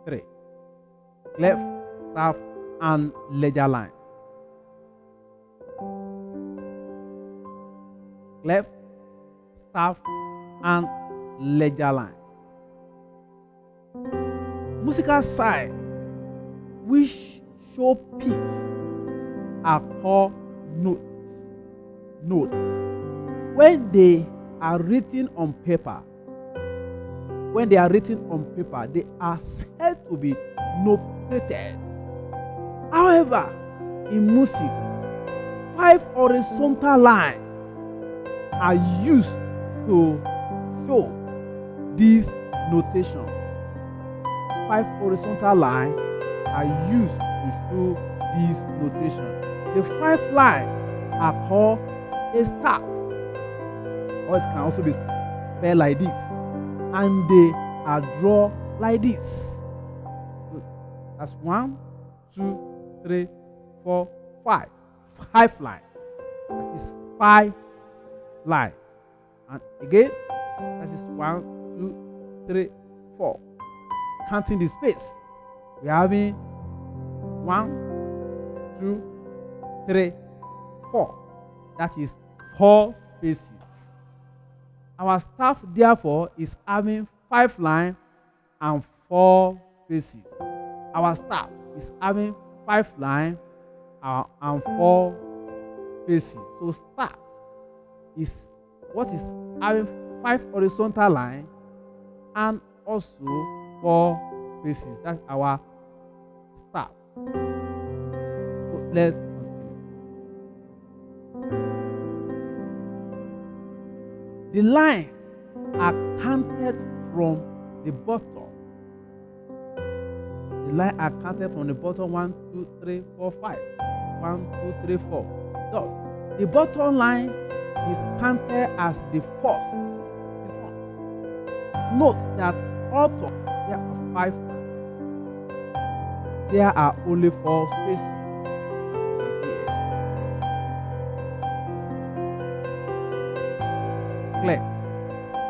3. Clef, staff, and ledger line. Clef, staff, and ledger line. Musical signs which show pitch are called notes. When they are written on paper, they are said to be notated. However, in music, 5 horizontal lines are used to show this notation. 5 horizontal lines are used to show this notation. The 5 lines are called a staff, or it can also be spelled like this, and they are drawn like this. So that's 1, 2, 3, 4, 5. 5 lines. That is 5 lines. And again, that is 1, 2, 3, 4. Counting the space, we are having 1, 2, 3, 4. That is 4 spaces. Our staff, therefore, is having 5 lines and 4 spaces. Our staff is having 5 lines and 4 spaces. So staff is what is having 5 horizontal lines and also 4 spaces. That's our staff. So let's continue. The lines are counted from the bottom. The lines are counted from the bottom 1, 2, 3, 4, 5. 1, 2, 3, 4. Thus, the bottom line is counted as the first. This one. Note that although there are 5 lines, there are only 4 spaces. As you can see here. Clef.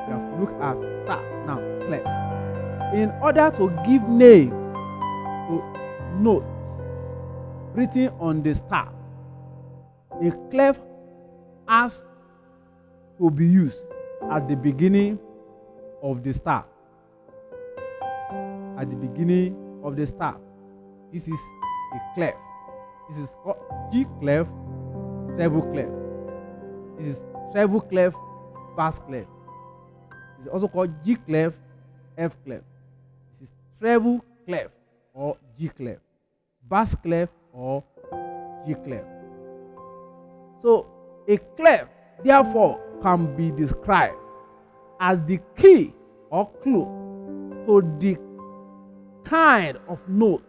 We have looked at staff. Now, clef. In order to give name to notes written on the staff, a clef has to be used at the beginning of the staff. At the beginning of the staff. This is a clef. This is called G clef, treble clef. This is treble clef, bass clef. This is also called G clef, F clef. This is treble clef or G clef, bass clef or G clef. So a clef therefore can be described as the key or clue to the kind of notes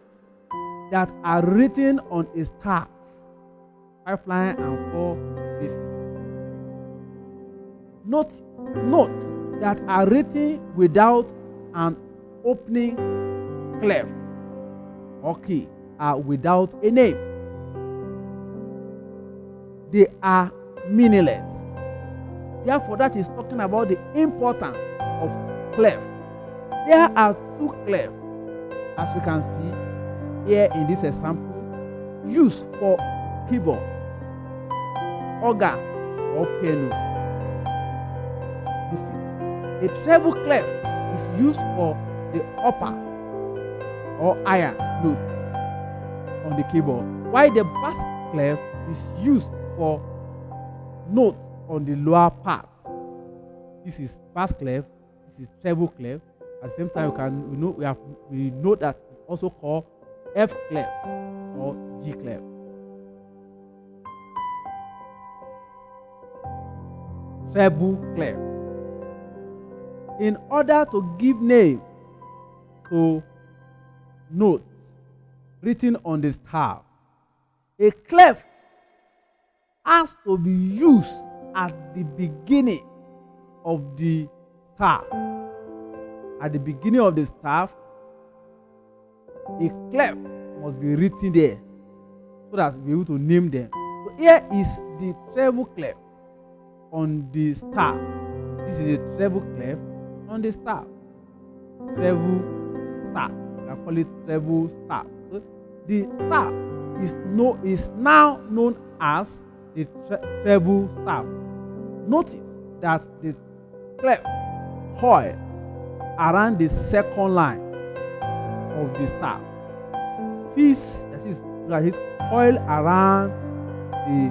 that are written on a staff, 5 lines and 4 pieces. Notes that are written without an opening clef or key are without a name. They are meaningless. Therefore, that is talking about the importance of clef. There are 2 clefs, as we can see here in this example, used for keyboard, organ, or piano. You see, a treble clef is used for the upper or higher notes on the keyboard, while the bass clef is used for notes on the lower part. This is bass clef, this is treble clef. At the same time, we know that it's also called F clef or G clef. Treble clef. In order to give name to notes written on the staff, a clef has to be used at the beginning of the staff. At the beginning of the staff, a clef must be written there so that we're able to name them. So here is the treble clef on the staff. This is a treble clef on the staff. Treble staff. We can call it treble staff. So the staff is now known as the treble staff. Notice that the clef coil around the second line of the staff. This is coil around the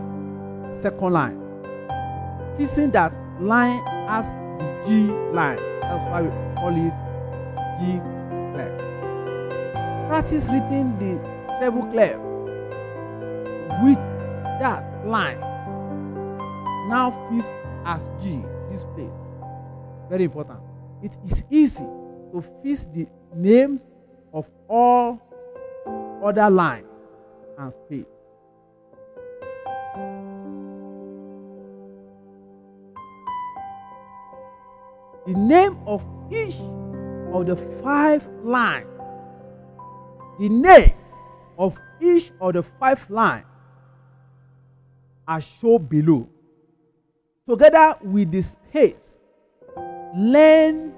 second line. Fixing that line as the G line. That's why we call it G clef. Practice reading the treble clef with that line now fixed as G, this place. Very important. It is easy to fix the names of all other lines and space. The name of each of the 5 lines. The name of each of the 5 lines are shown below. Together with the space, learn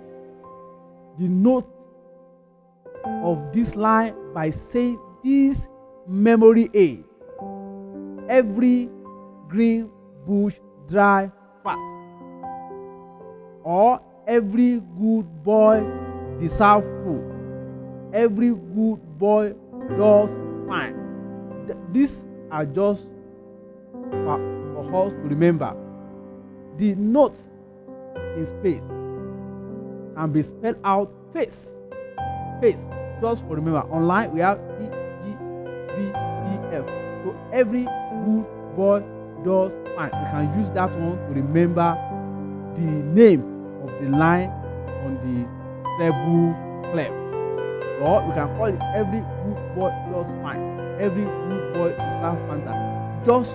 the note of this line by saying this memory aid. Every green bush dry fast. Or every good boy deserves food. Every good boy does fine. These are just for us to remember. The notes in space can be spelled out face. Face. Just for remember. Online we have E, G, B, E, F. So every good boy does fine. You can use that one to remember the name of the line on the treble clef. Or we can call it every good boy does fine. Every good boy deserves Fanta. Just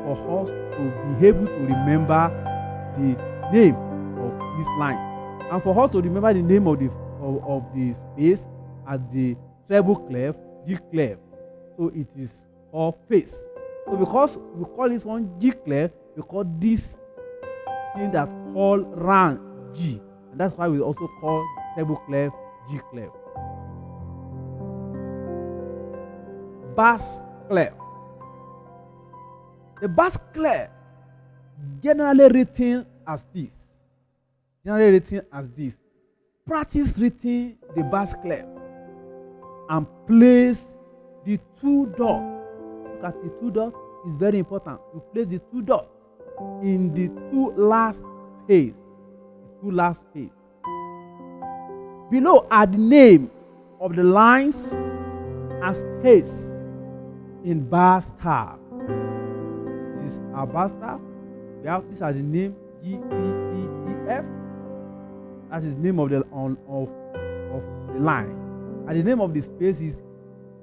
for us to be able to remember the name of this line, and for us to remember the name of the space at the treble clef, G clef. So it is all face. So because we call this one G clef, we call this thing that called round G, and that's why we also call treble clef G clef. Bass clef. The bass clef generally written as this. Practice reading the bass clef and place the 2 dots. Look at the 2 dots. It's very important. You place the 2 dots in the 2 last space. Below are the name of the lines and space in bar star. This is our bar star. We have these are the name G, B, E, E, F. That is the name of the of the line. And the name of the space is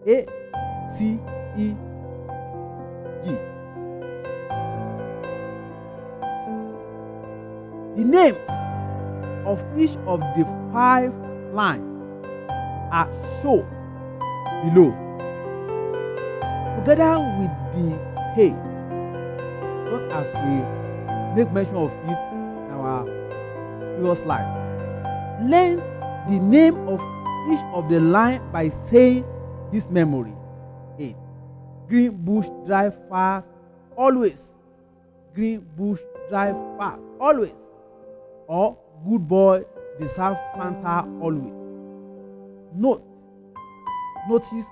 A, C, E, G. The names of each of the 5 lines are shown below, together with the page, just as we make mention of it in our previous slide. Learn the name of each of the line by saying this memory aid. Green bush drive fast always. Green bush drive fast always. Or good boy deserve Fanta always. Notice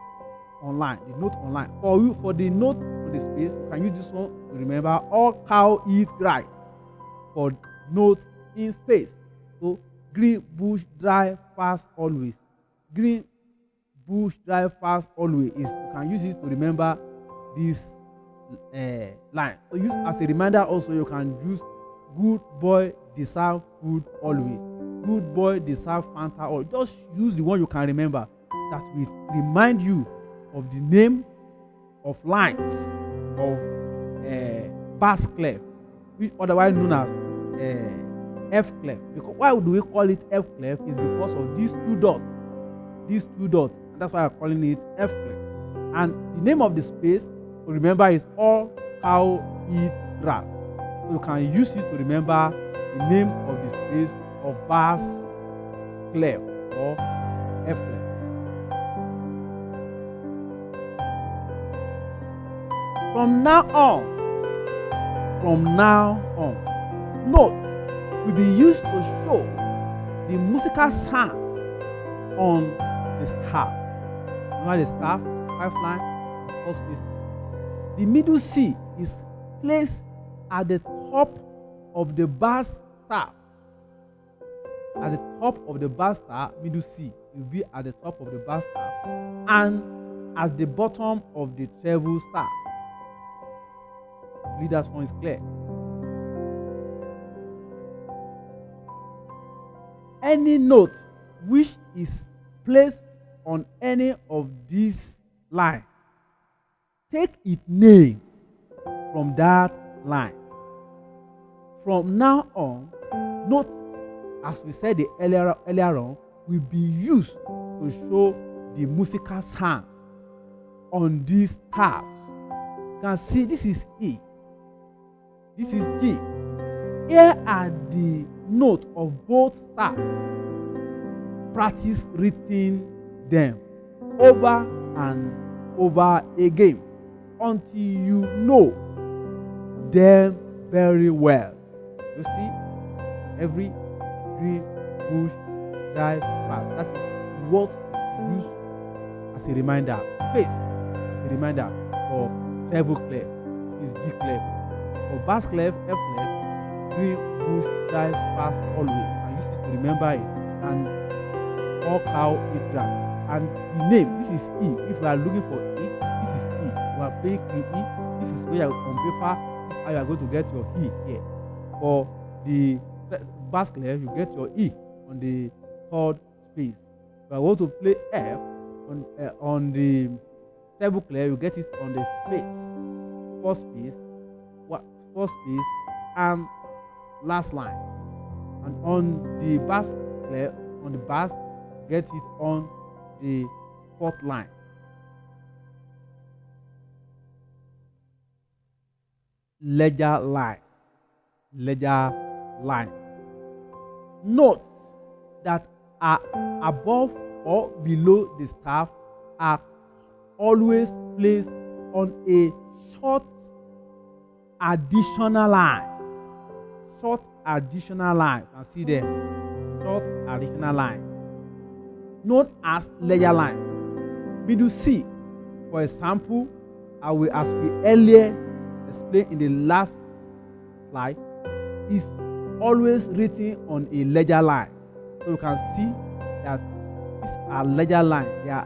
online. The note online. For the note for the space, you can use this one to remember all cow eat grass. For note in space. So green bush drive fast always. Green bush drive fast always. You can use it to remember this line. So use as a reminder also, you can use good boy deserve food always. Good boy deserve Fanta always. Just use the one you can remember that will remind you of the name of lines of bass clef, which otherwise known as F clef. Because why do we call it F clef? Is because of these 2 dots. And that's why I'm calling it F clef. And the name of the space to remember is all cow eat grass. So you can use it to remember the name of the space of bass clef or F clef. From now on, notes will be used to show the musical sound on the staff. Remember the staff, 5 lines, and 4 spaces. The middle C is placed at the top of the bass staff. At the top of the bass staff, middle C will be at the top of the bass staff and at the bottom of the treble staff. Leader's one is clear. Any note which is placed on any of these lines, take its name from that line. From now on, note, as we said earlier on, will be used to show the musical sound on these staffs. You can see this is E. This is G. Here are the notes of both staffs. Practice reading them over and over again until you know them very well. You see, every green bush dive path. That is what you use as a reminder. Face as a reminder for treble clef is G clef. For bass clef, F clef, green bush dive pass always. And use it to remember it. And all cow eat grass. And the name, this is E. If you are looking for E, this is E. You are playing clean E. This is where on paper, this is how you are going to get your E here. For the bass clef, you get your E on the 3rd space. If I want to play F on the treble clef, you get it on the space, 4th space, 4th space, and last line. And on the bass clef, on the bass, get it on the 4th line. Ledger line. Notes that are above or below the staff are always placed on a short additional line. You can see there. Short additional line. Known as ledger line. Middle C, for example, as we earlier explained in the last slide, is always written on a ledger line. So you can see that these are ledger line. They are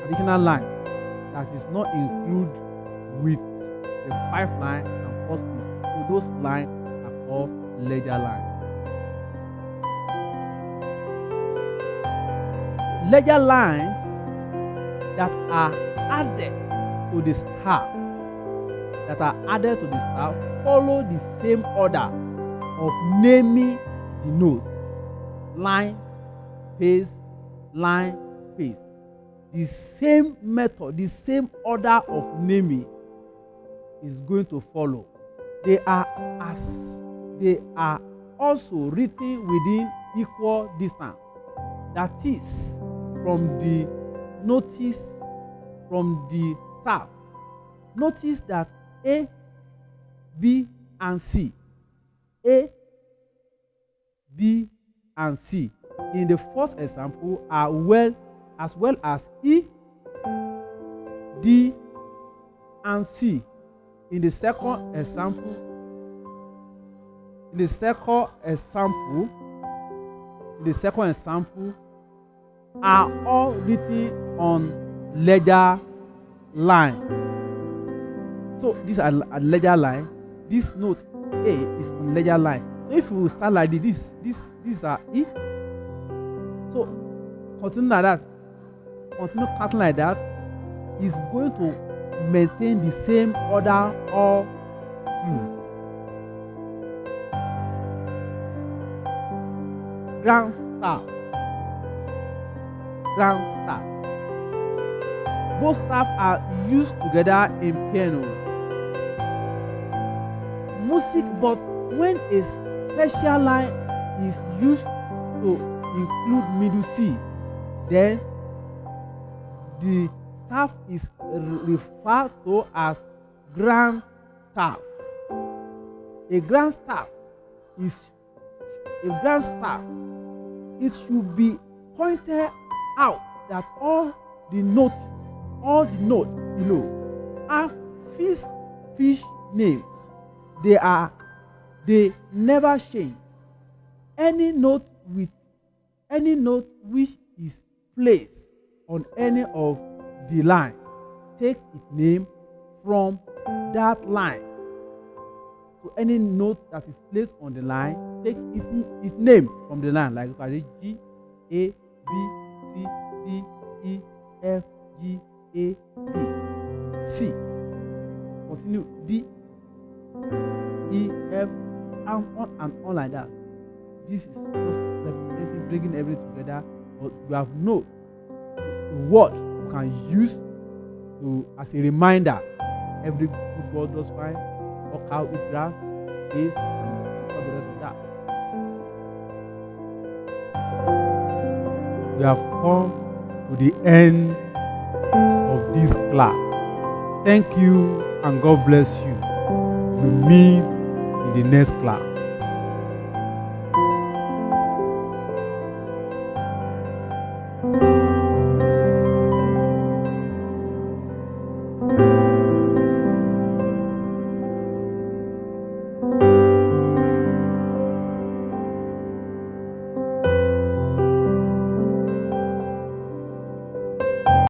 additional line that is not included with the 5 line and 4 space. So those lines are called ledger line. Ledger lines that are added to the staff follow the same order of naming the note. Line, space, line, space. The same method, the same order of naming is going to follow. They are also written within equal distance. That is, from the notice from the staff. Notice that A, B, and C. A, B, and C in the first example are as well as E, D, and C in the second example. The second example are all written on ledger line. So these are a ledger line. This note A is on ledger line. So if we start like this, these are E. So continue like that. Continue counting like that. Is going to maintain the same order all through. Grand staff. Both staff are used together in piano music, but when a special line is used to include middle C, then the staff is referred to as grand staff. A grand staff is a grand staff. It should be pointed out that all the notes below are fish names. They never change. Any note which is placed on any of the line take its name from that line. So any note that is placed on the line take its name from the line. Like G, A, B, C, D, E, F, G, A, B, C. Continue D, E, F, and on like that. This is just representing bringing everything together. But you have note the word you can use as a reminder. Every good word does fine. Walk out with grass, face, and all the rest of that. We have come to the end of this class. Thank you and God bless you. We meet in the next class.